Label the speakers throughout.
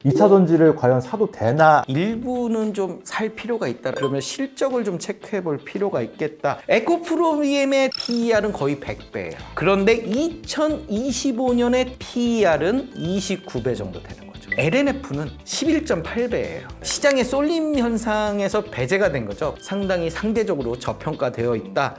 Speaker 1: 2차 전지를 과연 사도 되나?
Speaker 2: 일부는 좀 살 필요가 있다. 그러면 실적을 좀 체크해 볼 필요가 있겠다. 에코프로비엠의 PER은 거의 100배예요. 그런데 2025년의 PER은 29배 정도 되는 거죠. LNF는 11.8배예요. 시장의 쏠림 현상에서 배제가 된 거죠. 상당히 상대적으로 저평가되어 있다.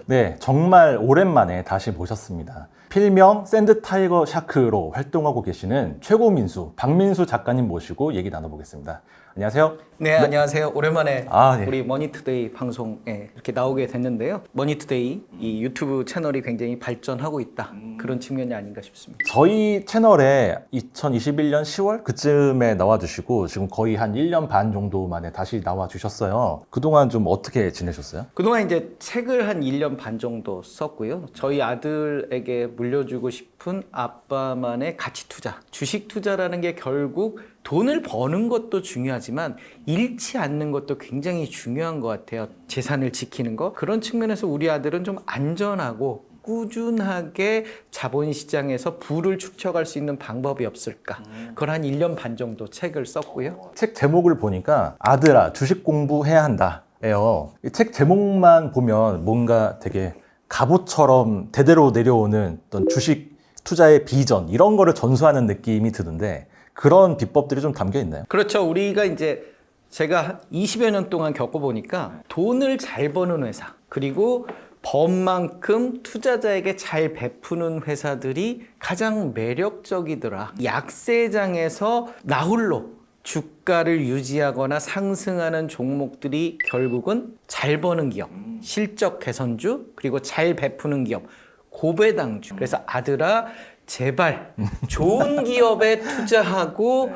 Speaker 1: 네, 정말 오랜만에 다시 모셨습니다. 필명 샌드타이거 샤크로 활동하고 계시는 최고민수, 박민수 작가님 모시고 얘기 나눠보겠습니다. 안녕하세요.
Speaker 2: 네, 안녕하세요. 오랜만에
Speaker 1: 네.
Speaker 2: 우리 머니투데이 방송에 이렇게 나오게 됐는데요. 머니투데이 이 유튜브 채널이 굉장히 발전하고 있다. 그런 측면이 아닌가 싶습니다.
Speaker 1: 저희 채널에 2021년 10월 그쯤에 나와주시고 지금 거의 한 1년 반 정도 만에 다시 나와주셨어요. 그동안 좀 어떻게 지내셨어요?
Speaker 2: 그동안 이제 책을 한 1년 반 정도 썼고요. 저희 아들에게 물려주고 싶은 아빠만의 가치 투자. 주식 투자라는 게 결국 돈을 버는 것도 중요하지만 잃지 않는 것도 굉장히 중요한 것 같아요. 재산을 지키는 거. 그런 측면에서 우리 아들은 좀 안전하고 꾸준하게 자본시장에서 부를 축적할 수 있는 방법이 없을까. 그걸 한 1년 반 정도 책을 썼고요.
Speaker 1: 책 제목을 보니까 아들아 주식 공부해야 한다 예요. 이 책 제목만 보면 뭔가 되게 갑옷처럼 대대로 내려오는 어떤 주식 투자의 비전 이런 거를 전수하는 느낌이 드는데 그런 비법들이 좀 담겨 있나요?
Speaker 2: 그렇죠. 우리가 이제 제가 20여 년 동안 겪어보니까 돈을 잘 버는 회사 그리고 번 만큼 투자자에게 잘 베푸는 회사들이 가장 매력적이더라. 약세장에서 나홀로 주가를 유지하거나 상승하는 종목들이 결국은 잘 버는 기업, 실적 개선주, 그리고 잘 베푸는 기업, 고배당주. 그래서 아들아 제발 좋은 기업에 투자하고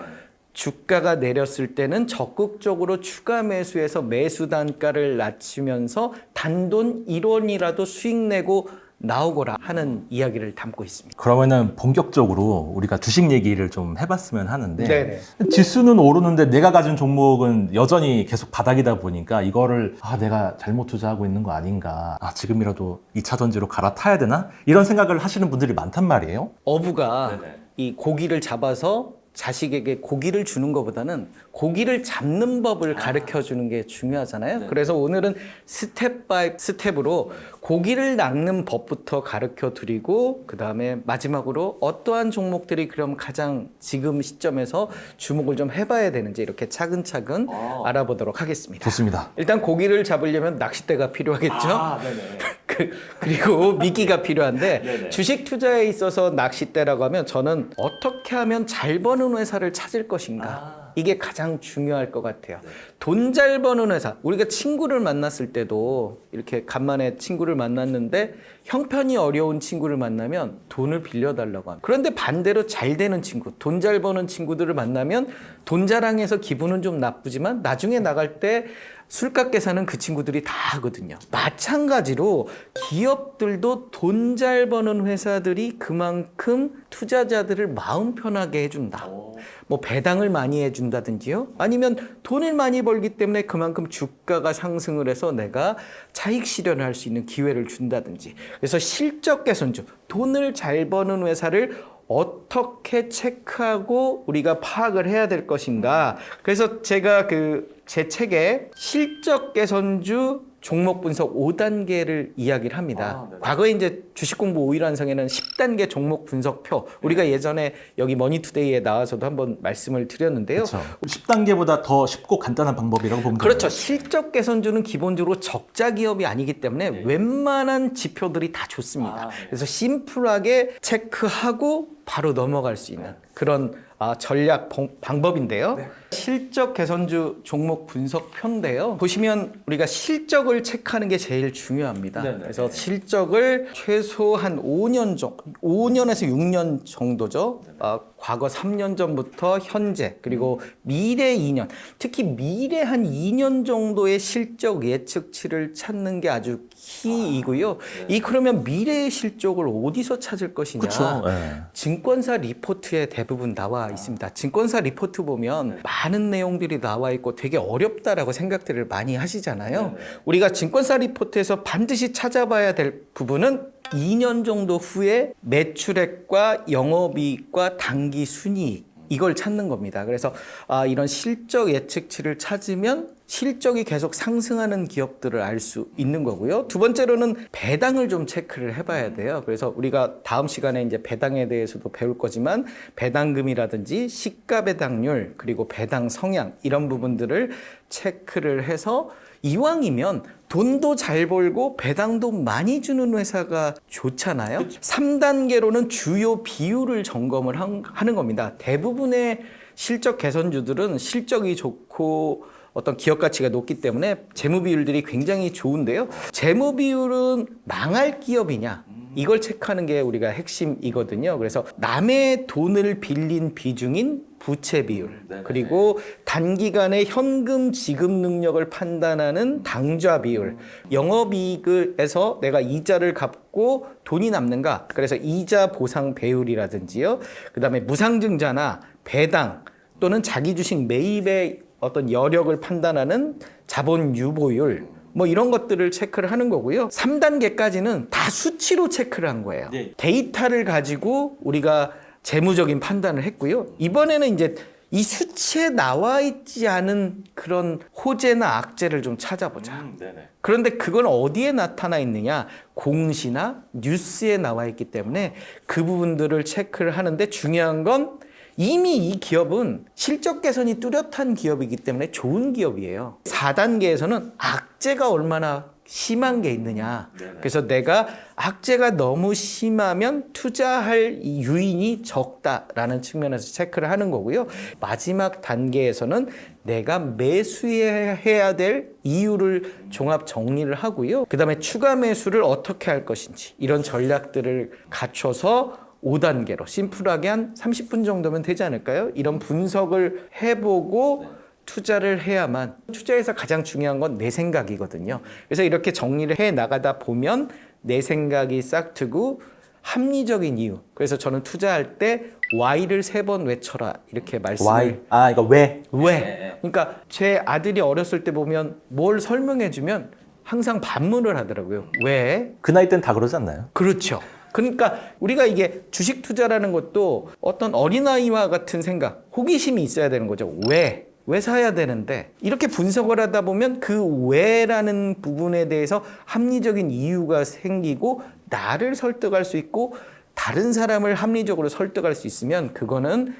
Speaker 2: 주가가 내렸을 때는 적극적으로 추가 매수해서 매수 단가를 낮추면서 단돈 1원이라도 수익 내고 나오거라 하는 이야기를 담고 있습니다.
Speaker 1: 그러면은 본격적으로 우리가 주식 얘기를 좀 해봤으면 하는데
Speaker 2: 네네.
Speaker 1: 지수는 오르는데 내가 가진 종목은 여전히 계속 바닥이다 보니까 이거를 내가 잘못 투자하고 있는 거 아닌가, 지금이라도 2차 전지로 갈아타야 되나 이런 생각을 하시는 분들이 많단 말이에요.
Speaker 2: 어부가 이 고기를 잡아서 자식에게 고기를 주는 것보다는 고기를 잡는 법을 가르쳐 주는 게 중요하잖아요. 그래서 오늘은 스텝 바이 스텝으로 고기를 낚는 법부터 가르쳐 드리고 그 다음에 마지막으로 어떠한 종목들이 그럼 가장 지금 시점에서 주목을 좀 해봐야 되는지 이렇게 차근차근 알아보도록 하겠습니다.
Speaker 1: 좋습니다.
Speaker 2: 일단 고기를 잡으려면 낚싯대가 필요하겠죠. 그리고 미끼가 필요한데 주식 투자에 있어서 낚싯대라고 하면 저는 어떻게 하면 잘 버는 회사를 찾을 것인가 이게 가장 중요할 것 같아요. 돈 잘 버는 회사, 우리가 친구를 만났을 때도 이렇게 간만에 친구를 만났는데 형편이 어려운 친구를 만나면 돈을 빌려달라고 합니다. 그런데 반대로 잘 되는 친구, 돈 잘 버는 친구들을 만나면 돈 자랑해서 기분은 좀 나쁘지만 나중에 나갈 때 술값 계산은 그 친구들이 다 하거든요. 마찬가지로 기업들도 돈 잘 버는 회사들이 그만큼 투자자들을 마음 편하게 해준다. 뭐 배당을 많이 해준다든지요. 아니면 돈을 많이 벌기 때문에 그만큼 주가가 상승을 해서 내가 차익 실현을 할 수 있는 기회를 준다든지. 그래서 실적 개선주, 돈을 잘 버는 회사를 어떻게 체크하고 우리가 파악을 해야 될 것인가. 그래서 제가 제 책에 실적 개선주 종목 분석 5단계를 이야기를 합니다. 과거에 이제 주식 공부 5일 완성에는 10단계 종목 분석표, 우리가 예전에 여기 머니투데이에 나와서도 한번 말씀을 드렸는데요.
Speaker 1: 그렇죠. 10단계보다 더 쉽고 간단한 방법이라고 보면
Speaker 2: 그렇죠.
Speaker 1: 되나요?
Speaker 2: 실적 개선주는 기본적으로 적자 기업이 아니기 때문에 웬만한 지표들이 다 좋습니다. 그래서 심플하게 체크하고 바로 넘어갈 수 있는 그런 전략 방법인데요. 실적 개선주 종목 분석표인데요. 보시면 우리가 실적을 체크하는 게 제일 중요합니다. 그래서 실적을 최소 한 5년에서 6년 정도죠. 과거 3년 전부터 현재 그리고 미래 2년, 특히 미래 한 2년 정도의 실적 예측치를 찾는 게 아주 키이고요. 그러면 미래의 실적을 어디서 찾을 것이냐?
Speaker 1: 그렇죠.
Speaker 2: 증권사 리포트에 대부분 나와 있습니다. 증권사 리포트 보면 많은 내용들이 나와 있고 되게 어렵다라고 생각들을 많이 하시잖아요. 우리가 증권사 리포트에서 반드시 찾아봐야 될 부분은 2년 정도 후에 매출액과 영업이익과 당기 순이익 이걸 찾는 겁니다. 그래서 이런 실적 예측치를 찾으면 실적이 계속 상승하는 기업들을 알 수 있는 거고요. 두 번째로는 배당을 좀 체크를 해봐야 돼요. 그래서 우리가 다음 시간에 이제 배당에 대해서도 배울 거지만 배당금이라든지 시가 배당률 그리고 배당 성향 이런 부분들을 체크를 해서 이왕이면 돈도 잘 벌고 배당도 많이 주는 회사가 좋잖아요. 3단계로는 주요 비율을 점검을 하는 겁니다. 대부분의 실적 개선주들은 실적이 좋고 어떤 기업 가치가 높기 때문에 재무 비율들이 굉장히 좋은데요. 재무 비율은 망할 기업이냐? 이걸 체크하는 게 우리가 핵심이거든요. 그래서 남의 돈을 빌린 비중인 부채 비율, 그리고 단기간의 현금 지급 능력을 판단하는 당좌 비율, 영업이익에서 내가 이자를 갚고 돈이 남는가, 그래서 이자 보상 배율이라든지요. 그다음에 무상증자나 배당 또는 자기 주식 매입의 어떤 여력을 판단하는 자본 유보율, 뭐 이런 것들을 체크를 하는 거고요. 3단계까지는 다 수치로 체크를 한 거예요. 데이터를 가지고 우리가 재무적인 판단을 했고요. 이번에는 이제 이 수치에 나와 있지 않은 그런 호재나 악재를 좀 찾아보자. 그런데 그건 어디에 나타나 있느냐? 공시나 뉴스에 나와 있기 때문에 그 부분들을 체크를 하는데 중요한 건 이미 이 기업은 실적 개선이 뚜렷한 기업이기 때문에 좋은 기업이에요. 4단계에서는 악재가 얼마나 심한 게 있느냐. 그래서 내가 악재가 너무 심하면 투자할 유인이 적다라는 측면에서 체크를 하는 거고요. 마지막 단계에서는 내가 매수해야 될 이유를 종합 정리를 하고요. 그다음에 추가 매수를 어떻게 할 것인지 이런 전략들을 갖춰서 5단계로 심플하게 한 30분 정도면 되지 않을까요? 이런 분석을 해보고 투자를 해야만, 투자에서 가장 중요한 건 내 생각이거든요. 그래서 이렇게 정리를 해 나가다 보면 내 생각이 싹 트고 합리적인 이유. 그래서 저는 투자할 때 Y를 3번 외쳐라 이렇게 말씀을.
Speaker 1: Y. 이거 왜?
Speaker 2: 왜? 그러니까 제 아들이 어렸을 때 보면 뭘 설명해주면 항상 반문을 하더라고요. 왜?
Speaker 1: 그 나이 때는 다 그러지 않나요?
Speaker 2: 그렇죠. 그러니까 우리가 이게 주식 투자라는 것도 어떤 어린아이와 같은 생각, 호기심이 있어야 되는 거죠. 왜? 왜 사야 되는데? 이렇게 분석을 하다 보면 그 왜라는 부분에 대해서 합리적인 이유가 생기고 나를 설득할 수 있고 다른 사람을 합리적으로 설득할 수 있으면 그거는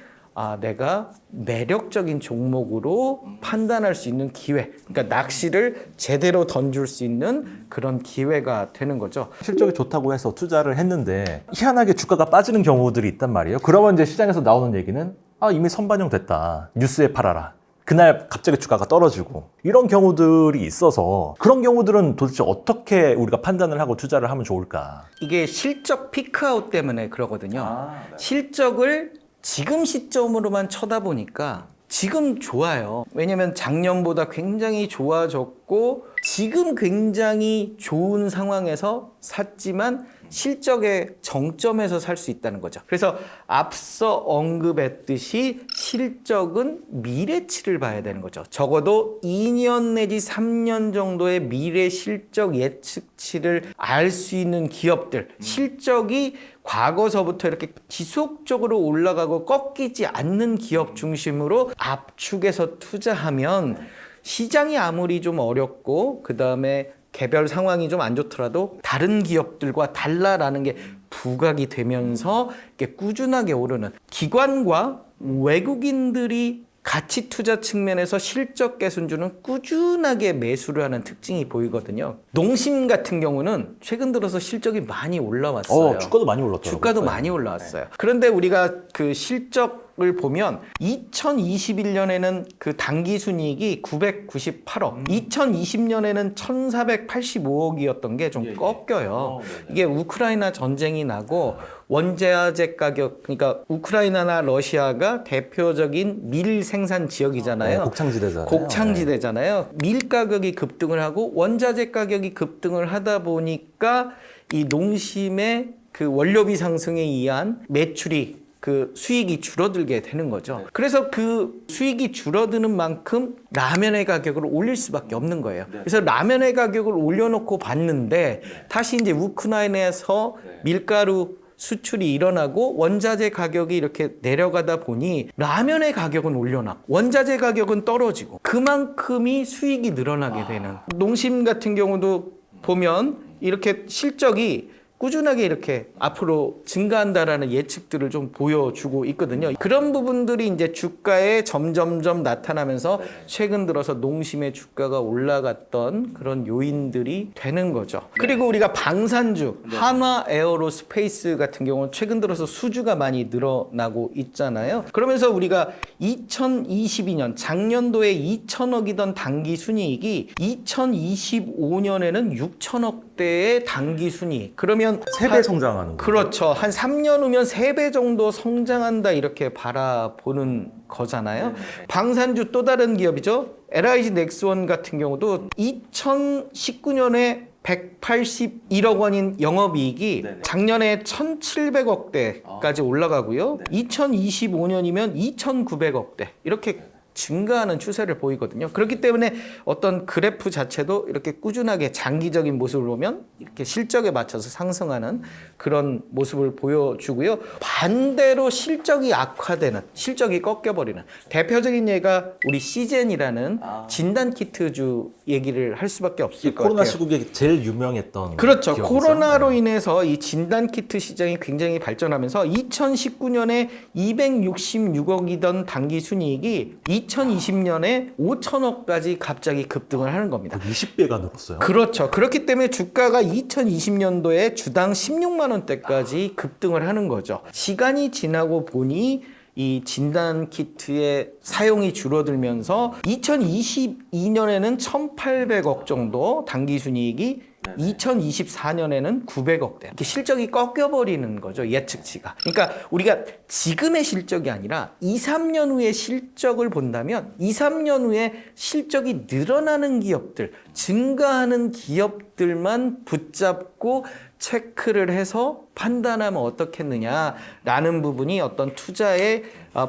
Speaker 2: 내가 매력적인 종목으로 판단할 수 있는 기회. 그러니까 낚시를 제대로 던질 수 있는 그런 기회가 되는 거죠.
Speaker 1: 실적이 좋다고 해서 투자를 했는데 희한하게 주가가 빠지는 경우들이 있단 말이에요. 그러면 이제 시장에서 나오는 얘기는 이미 선반영 됐다. 뉴스에 팔아라. 그날 갑자기 주가가 떨어지고 이런 경우들이 있어서 그런 경우들은 도대체 어떻게 우리가 판단을 하고 투자를 하면 좋을까?
Speaker 2: 이게 실적 피크아웃 때문에 그러거든요. 실적을 지금 시점으로만 쳐다보니까 지금 좋아요. 왜냐면 작년보다 굉장히 좋아졌고 지금 굉장히 좋은 상황에서 샀지만 실적의 정점에서 살 수 있다는 거죠. 그래서 앞서 언급했듯이 실적은 미래치를 봐야 되는 거죠. 적어도 2년 내지 3년 정도의 미래 실적 예측치를 알 수 있는 기업들, 실적이 과거서부터 이렇게 지속적으로 올라가고 꺾이지 않는 기업 중심으로 압축해서 투자하면 시장이 아무리 좀 어렵고 그다음에 개별 상황이 좀 안 좋더라도 다른 기업들과 달라라는 게 부각이 되면서 이렇게 꾸준하게 오르는, 기관과 외국인들이 가치 투자 측면에서 실적 개선주는 꾸준하게 매수를 하는 특징이 보이거든요. 농심 같은 경우는 최근 들어서 실적이 많이 올라왔어요.
Speaker 1: 주가도 많이 올랐더라고요.
Speaker 2: 주가도 많이 올라왔어요. 그런데 우리가 그 실적을 보면 2021년에는 그 당기순이익이 998억, 2020년에는 1485억이었던 게 좀 꺾여요. 이게 우크라이나 전쟁이 나고 원자재 가격, 그러니까 우크라이나나 러시아가 대표적인 밀 생산 지역이잖아요.
Speaker 1: 곡창지대잖아요.
Speaker 2: 곡창지대잖아요. 밀 가격이 급등을 하고 원자재 가격이 급등을 하다 보니까 이 농심의 그 원료비 상승에 의한 매출이 그 수익이 줄어들게 되는 거죠. 그래서 그 수익이 줄어드는 만큼 라면의 가격을 올릴 수밖에 없는 거예요. 그래서 라면의 가격을 올려놓고 봤는데 다시 이제 우크라이나에서 밀가루 수출이 일어나고 원자재 가격이 이렇게 내려가다 보니 라면의 가격은 올려놨고 원자재 가격은 떨어지고 그만큼이 수익이 늘어나게 되는, 농심 같은 경우도 보면 이렇게 실적이 꾸준하게 이렇게 앞으로 증가한다라는 예측들을 좀 보여주고 있거든요. 그런 부분들이 이제 주가에 점점점 나타나면서 최근 들어서 농심의 주가가 올라갔던 그런 요인들이 되는 거죠. 그리고 우리가 방산주, 한화 에어로스페이스 같은 경우는 최근 들어서 수주가 많이 늘어나고 있잖아요. 그러면서 우리가 2022년 작년도에 2천억이던 당기 순이익이 2025년에는 6천억대의 당기 순이익. 그러면
Speaker 1: 3배 성장하는 거죠.
Speaker 2: 그렇죠. 한 3년 후면 3배 정도 성장한다 이렇게 바라보는 거잖아요. 방산주 또 다른 기업이죠. LIG 넥스원 같은 경우도 2019년에 181억 원인 영업이익이 작년에 1,700억대까지 올라가고요. 2025년이면 2,900억대 이렇게 증가하는 추세를 보이거든요. 그렇기 때문에 어떤 그래프 자체도 이렇게 꾸준하게 장기적인 모습을 보면 이렇게 실적에 맞춰서 상승하는 그런 모습을 보여주고요. 반대로 실적이 악화되는, 실적이 꺾여버리는 대표적인 예가 우리 시젠이라는 진단키트주 얘기를 할 수밖에 없을 것
Speaker 1: 코로나
Speaker 2: 같아요.
Speaker 1: 시국에 제일 유명했던
Speaker 2: 그렇죠.
Speaker 1: 기업이죠.
Speaker 2: 코로나로 인해서 이 진단키트 시장이 굉장히 발전하면서 2019년에 266억이던 당기 순이익이 2020년에 5천억까지 갑자기 급등을 하는 겁니다.
Speaker 1: 20배가 늘었어요.
Speaker 2: 그렇죠. 그렇기 때문에 주가가 2020년도에 주당 16만 원대까지 급등을 하는 거죠. 시간이 지나고 보니 이 진단 키트의 사용이 줄어들면서 2022년에는 1,800억 정도 당기 순이익이 2024년에는 900억대 이렇게 실적이 꺾여버리는 거죠. 예측치가. 그러니까 우리가 지금의 실적이 아니라 2, 3년 후의 실적을 본다면 2, 3년 후에 실적이 늘어나는 기업들, 증가하는 기업들만 붙잡고 체크를 해서 판단하면 어떻겠느냐라는 부분이 어떤 투자의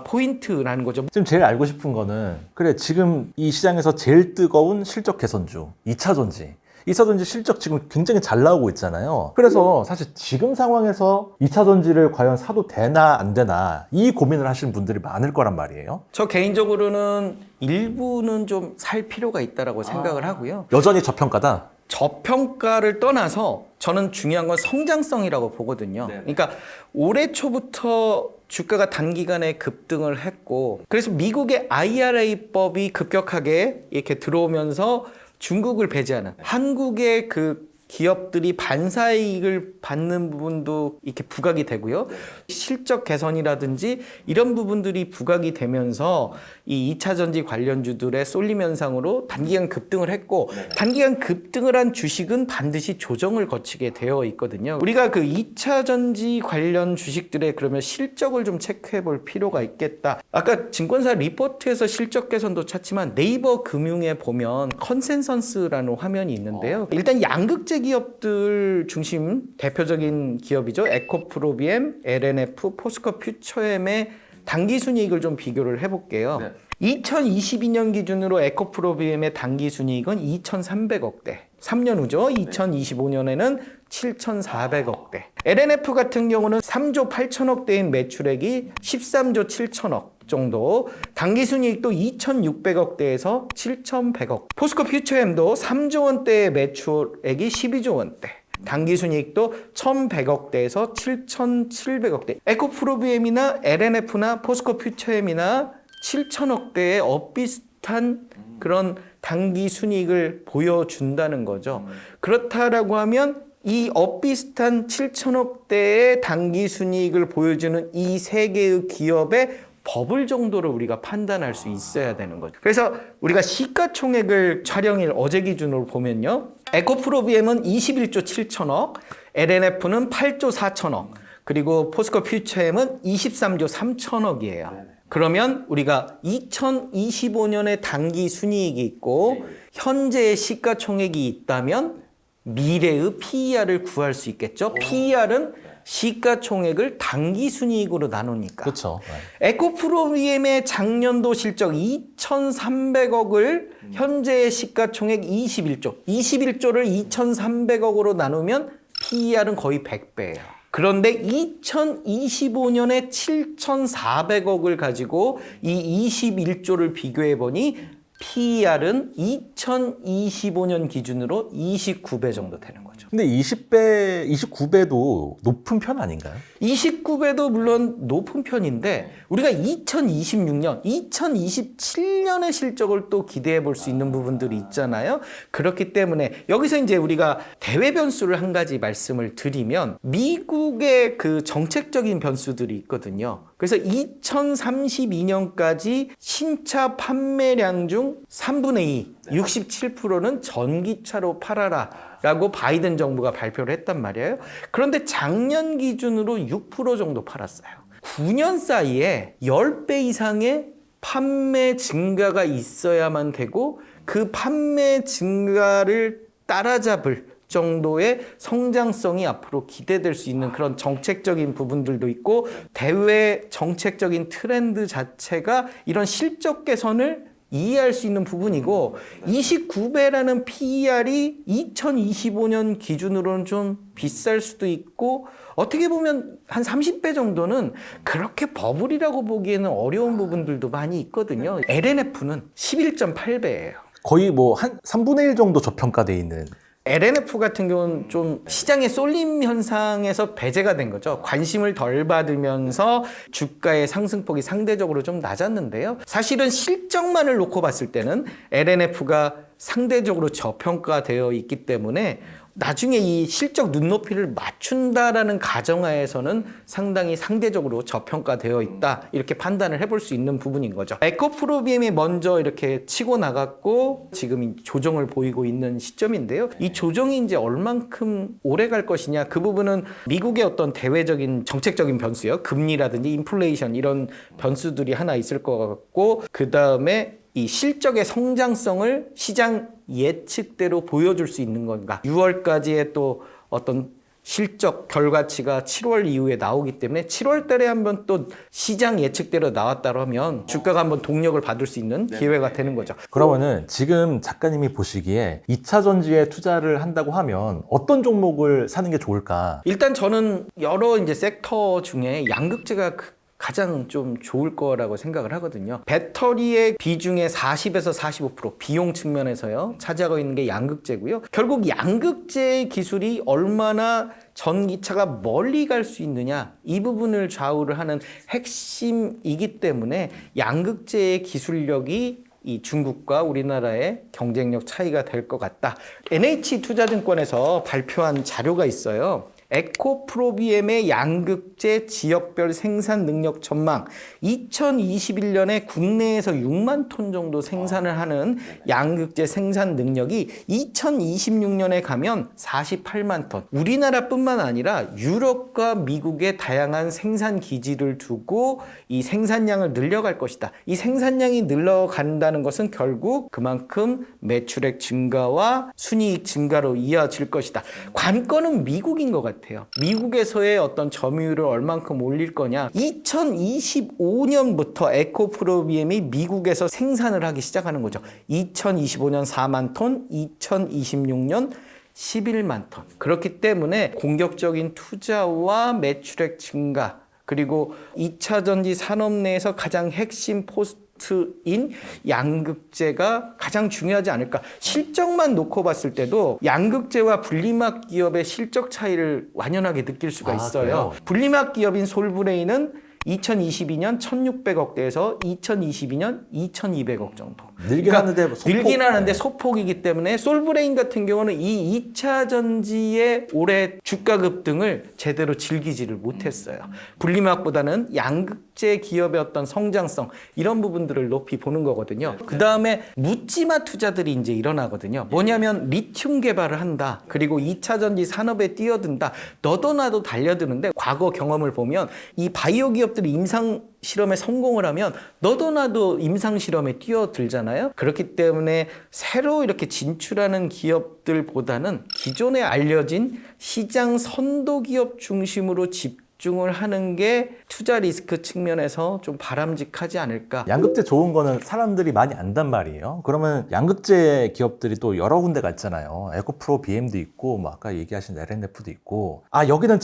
Speaker 2: 포인트라는 거죠.
Speaker 1: 지금 제일 알고 싶은 거는 그래 지금 이 시장에서 제일 뜨거운 실적 개선주 2차전지. 2차전지 실적 지금 굉장히 잘 나오고 있잖아요. 그래서 사실 지금 상황에서 2차전지를 과연 사도 되나 안 되나 이 고민을 하시는 분들이 많을 거란 말이에요.
Speaker 2: 저 개인적으로는 일부는 좀 살 필요가 있다라고 생각을 하고요.
Speaker 1: 여전히 저평가다.
Speaker 2: 저평가를 떠나서 저는 중요한 건 성장성이라고 보거든요. 그러니까 올해 초부터 주가가 단기간에 급등을 했고, 그래서 미국의 IRA법이 급격하게 이렇게 들어오면서 중국을 배제하는 한국의 그 기업들이 반사이익을 받는 부분도 이렇게 부각이 되고요. 실적 개선이라든지 이런 부분들이 부각이 되면서 이 2차전지 관련주들의 쏠림 현상으로 단기간 급등을 했고, 단기간 급등을 한 주식은 반드시 조정을 거치게 되어 있거든요. 우리가 그 2차전지 관련 주식들의 그러면 실적을 좀 체크해 볼 필요가 있겠다. 아까 증권사 리포트에서 실적 개선도 찾지만 네이버 금융에 보면 컨센서스라는 화면이 있는데요. 일단 양극재 기업들 중심 대표적인 기업이죠. 에코프로비엠, LNF, 포스코 퓨처엠의 당기순이익을 좀 비교를 해볼게요. 2022년 기준으로 에코프로비엠의 당기순이익은 2,300억대. 3년 후죠. 2025년에는 7,400억대. LNF 같은 경우는 3조 8천억대인 매출액이 13조 7천억. 정도, 당기순이익도 2,600억대에서 7,100억. 포스코 퓨처엠도 3조 원대의 매출액이 12조 원대. 당기순이익도 1,100억대에서 7,700억대. 에코프로비엠이나 LNF나 포스코 퓨처엠이나 7천억대의 엇비슷한 그런 당기순이익을 보여준다는 거죠. 그렇다라고 하면 이 엇비슷한 7천억대의 당기순이익을 보여주는 이 세 개의 기업의 버블 정도를 우리가 판단할 수 있어야 되는 거죠. 그래서 우리가 시가총액을 촬영일 어제 기준으로 보면요. 에코프로비엠은 21조 7천억, LNF는 8조 4천억, 그리고 포스코 퓨처엠은 23조 3천억이에요. 그러면 우리가 2025년에 당기 순이익이 있고 현재의 시가총액이 있다면 미래의 PER을 구할 수 있겠죠. PER은 시가총액을 당기순이익으로 나누니까.
Speaker 1: 그렇죠.
Speaker 2: 에코프로비엠의 작년도 실적 2,300억을 현재의 시가총액 21조를 2,300억으로 나누면 PER은 거의 100배예요. 그런데 2025년에 7,400억을 가지고 이 21조를 비교해 보니 PER은 2025년 기준으로 29배 정도 되는 거죠.
Speaker 1: 근데 29배도 높은 편 아닌가요?
Speaker 2: 29배도 물론 높은 편인데 우리가 2026년, 2027년의 실적을 또 기대해 볼 수 있는 부분들이 있잖아요. 그렇기 때문에 여기서 이제 우리가 대외 변수를 한 가지 말씀을 드리면 미국의 그 정책적인 변수들이 있거든요. 그래서 2032년까지 신차 판매량 중 3분의 2, 67%는 전기차로 팔아라 라고 바이든 정부가 발표를 했단 말이에요. 그런데 작년 기준으로 6% 정도 팔았어요. 9년 사이에 10배 이상의 판매 증가가 있어야만 되고 그 판매 증가를 따라잡을 정도의 성장성이 앞으로 기대될 수 있는 그런 정책적인 부분들도 있고 대외 정책적인 트렌드 자체가 이런 실적 개선을 이해할 수 있는 부분이고 29배라는 PER이 2025년 기준으로는 좀 비쌀 수도 있고 어떻게 보면 한 30배 정도는 그렇게 버블이라고 보기에는 어려운 부분들도 많이 있거든요. LNF는 11.8배예요.
Speaker 1: 거의 뭐 한 3분의 1 정도 저평가돼 있는.
Speaker 2: LNF 같은 경우는 좀 시장의 쏠림 현상에서 배제가 된 거죠. 관심을 덜 받으면서 주가의 상승폭이 상대적으로 좀 낮았는데요. 사실은 실적만을 놓고 봤을 때는 LNF가 상대적으로 저평가되어 있기 때문에 나중에 이 실적 눈높이를 맞춘다라는 가정하에서는 상당히 상대적으로 저평가되어 있다 이렇게 판단을 해볼 수 있는 부분인 거죠. 에코프로비엠이 먼저 이렇게 치고 나갔고 지금 조정을 보이고 있는 시점인데요. 이 조정이 이제 얼만큼 오래 갈 것이냐 그 부분은 미국의 어떤 대외적인 정책적인 변수요. 금리라든지 인플레이션 이런 변수들이 하나 있을 것 같고 그 다음에 이 실적의 성장성을 시장 예측대로 보여줄 수 있는 건가. 6월까지의 또 어떤 실적 결과치가 7월 이후에 나오기 때문에 7월 달에 한번 또 시장 예측대로 나왔다고 하면 주가가 한번 동력을 받을 수 있는 기회가 되는 거죠.
Speaker 1: 그러면은 지금 작가님이 보시기에 2차 전지에 투자를 한다고 하면 어떤 종목을 사는 게 좋을까?
Speaker 2: 일단 저는 여러 이제 섹터 중에 양극재가 가장 좀 좋을 거라고 생각을 하거든요. 배터리의 비중의 40에서 45% 비용 측면에서요 차지하고 있는 게 양극재고요. 결국 양극재의 기술이 얼마나 전기차가 멀리 갈 수 있느냐 이 부분을 좌우를 하는 핵심이기 때문에 양극재의 기술력이 이 중국과 우리나라의 경쟁력 차이가 될 것 같다. NH투자증권에서 발표한 자료가 있어요. 에코프로비엠의 양극재 지역별 생산 능력 전망 2021년에 국내에서 6만 톤 정도 생산을 하는 양극재 생산 능력이 2026년에 가면 48만 톤. 우리나라뿐만 아니라 유럽과 미국의 다양한 생산 기지를 두고 이 생산량을 늘려갈 것이다. 이 생산량이 늘어간다는 것은 결국 그만큼 매출액 증가와 순이익 증가로 이어질 것이다. 관건은 미국인 것 같아요. 미국에서의 어떤 점유율을 얼만큼 올릴 거냐. 2025년부터 에코프로비엠이 미국에서 생산을 하기 시작하는 거죠. 2025년 4만 톤, 2026년 11만 톤. 그렇기 때문에 공격적인 투자와 매출액 증가 그리고 2차 전지 산업 내에서 가장 핵심 포스트인 양극재가 가장 중요하지 않을까. 실적만 놓고 봤을 때도 양극재와 분리막 기업의 실적 차이를 완연하게 느낄 수가 있어요.
Speaker 1: 그래요?
Speaker 2: 분리막 기업인 솔브레인은 2022년 1,600억대에서 2022년 2,200억 정도.
Speaker 1: 늘긴 하는데 소폭.
Speaker 2: 늘긴 하는데 소폭이기 때문에 솔브레인 같은 경우는 이 2차 전지의 올해 주가 급등을 제대로 즐기지를 못했어요. 분리막보다는 양극재 기업의 어떤 성장성 이런 부분들을 높이 보는 거거든요. 그 다음에 묻지마 투자들이 이제 일어나거든요. 뭐냐면 리튬 개발을 한다. 그리고 2차 전지 산업에 뛰어든다. 너도 나도 달려드는데 과거 경험을 보면 이 바이오 기업들이 임상 실험에 성공을 하면 너도 나도 임상 실험에 뛰어들잖아요. 그렇기 때문에 새로 이렇게 진출하는 기업들보다는 기존에 알려진 시장 선도 기업 중심으로 집중을 하는 게 투자 리스크 측면에서 좀 바람직하지 않을까.
Speaker 1: 양극재 좋은 거는 사람들이 많이 안단 말이에요. 그러면 양극재 기업들이 또 여러 군데가 있잖아요. 에코프로 BM도 있고, 뭐 아까 얘기하신 LNF도 있고. 아, 여기는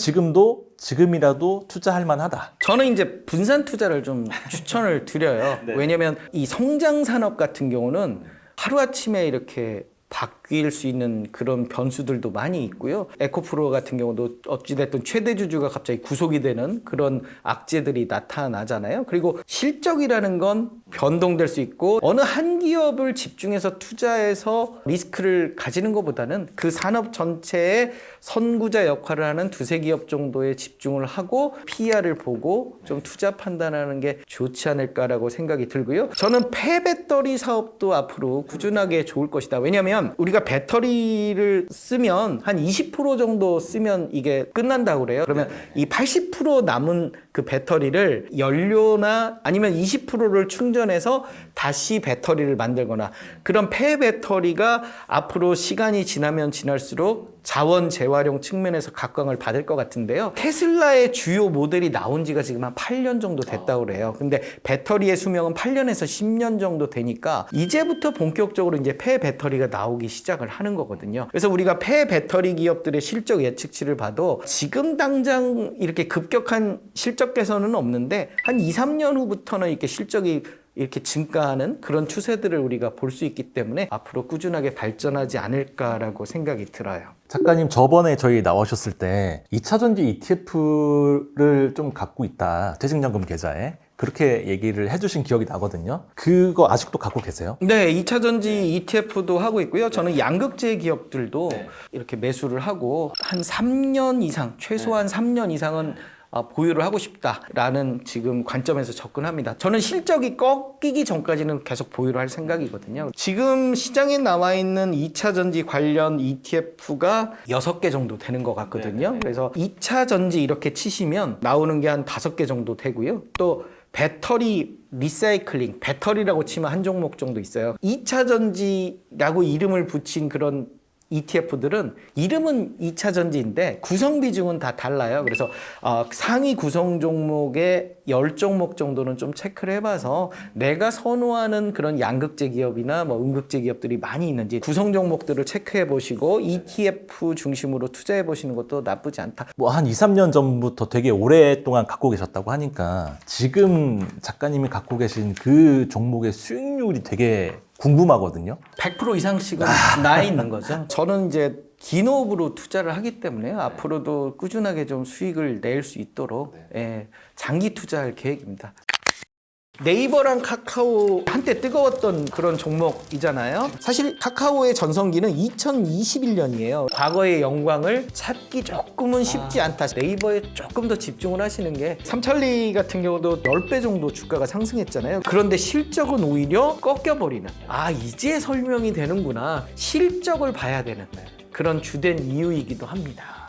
Speaker 1: 지금이라도 투자할 만하다.
Speaker 2: 저는 이제 분산 투자를 좀 추천을 드려요. 왜냐면 이 성장 산업 같은 경우는 하루아침에 이렇게 바뀔 수 있는 그런 변수들도 많이 있고요. 에코프로 같은 경우도 어찌됐든 최대 주주가 갑자기 구속이 되는 그런 악재들이 나타나잖아요. 그리고 실적이라는 건 변동될 수 있고 어느 한 기업을 집중해서 투자해서 리스크를 가지는 것보다는 그 산업 전체의 선구자 역할을 하는 두세 기업 정도에 집중을 하고 PER을 보고 좀 투자 판단하는 게 좋지 않을까라고 생각이 들고요. 저는 폐배터리 사업도 앞으로 꾸준하게 좋을 것이다. 왜냐하면 우리가 배터리를 쓰면 한 20% 정도 쓰면 이게 끝난다고 그래요. 그러면 이 80% 남은 그 배터리를 연료나 아니면 20%를 충전해서 다시 배터리를 만들거나 그런 폐배터리가 앞으로 시간이 지나면 지날수록 자원 재활용 측면에서 각광을 받을 것 같은데요. 테슬라의 주요 모델이 나온 지가 지금 한 8년 정도 됐다고 그래요. 근데 배터리의 수명은 8년에서 10년 정도 되니까 이제부터 본격적으로 이제 폐배터리가 나오기 시작을 하는 거거든요. 그래서 우리가 폐배터리 기업들의 실적 예측치를 봐도 지금 당장 이렇게 급격한 실적 개선은 없는데 한 2, 3년 후부터는 이렇게 실적이 이렇게 증가하는 그런 추세들을 우리가 볼 수 있기 때문에 앞으로 꾸준하게 발전하지 않을까라고 생각이 들어요.
Speaker 1: 작가님, 저번에 저희 나오셨을 때 2차전지 ETF를 좀 갖고 있다. 퇴직연금 계좌에. 그렇게 얘기를 해주신 기억이 나거든요. 그거 아직도 갖고 계세요?
Speaker 2: 네, 2차전지 ETF도 하고 있고요. 저는 양극재 기업들도 이렇게 매수를 하고 한 3년 이상, 최소한 3년 이상은 보유를 하고 싶다라는 지금 관점에서 접근합니다. 저는 실적이 꺾이기 전까지는 계속 보유를 할 생각이거든요. 지금 시장에 나와 있는 2차전지 관련 ETF가 6개 정도 되는 것 같거든요. 그래서 2차전지 이렇게 치시면 나오는 게 한 5개 정도 되고요. 또 배터리 리사이클링, 배터리라고 치면 한 종목 정도 있어요. 2차전지라고 이름을 붙인 그런 ETF들은 이름은 2차 전지인데 구성 비중은 다 달라요. 그래서 상위 구성 종목의 10종목 정도는 좀 체크를 해봐서 내가 선호하는 그런 양극재 기업이나 뭐 음극재 기업들이 많이 있는지 구성 종목들을 체크해 보시고 ETF 중심으로 투자해 보시는 것도 나쁘지 않다.
Speaker 1: 뭐 한 2, 3년 전부터 되게 오랫동안 갖고 계셨다고 하니까 지금 작가님이 갖고 계신 그 종목의 수익률이 되게 궁금하거든요.
Speaker 2: 100% 이상씩은 나 있는 거죠. 저는 이제 기업으로 투자를 하기 때문에 앞으로도 꾸준하게 좀 수익을 낼 수 있도록 장기 투자할 계획입니다. 네이버랑 카카오 한때 뜨거웠던 그런 종목이잖아요. 사실 카카오의 전성기는 2021년이에요. 과거의 영광을 찾기 조금은 쉽지 않다. 네이버에 조금 더 집중을 하시는 게 삼천리 같은 경우도 10배 정도 주가가 상승했잖아요. 그런데 실적은 오히려 꺾여버리는 이제 설명이 되는구나. 실적을 봐야 되는 그런 주된 이유이기도 합니다.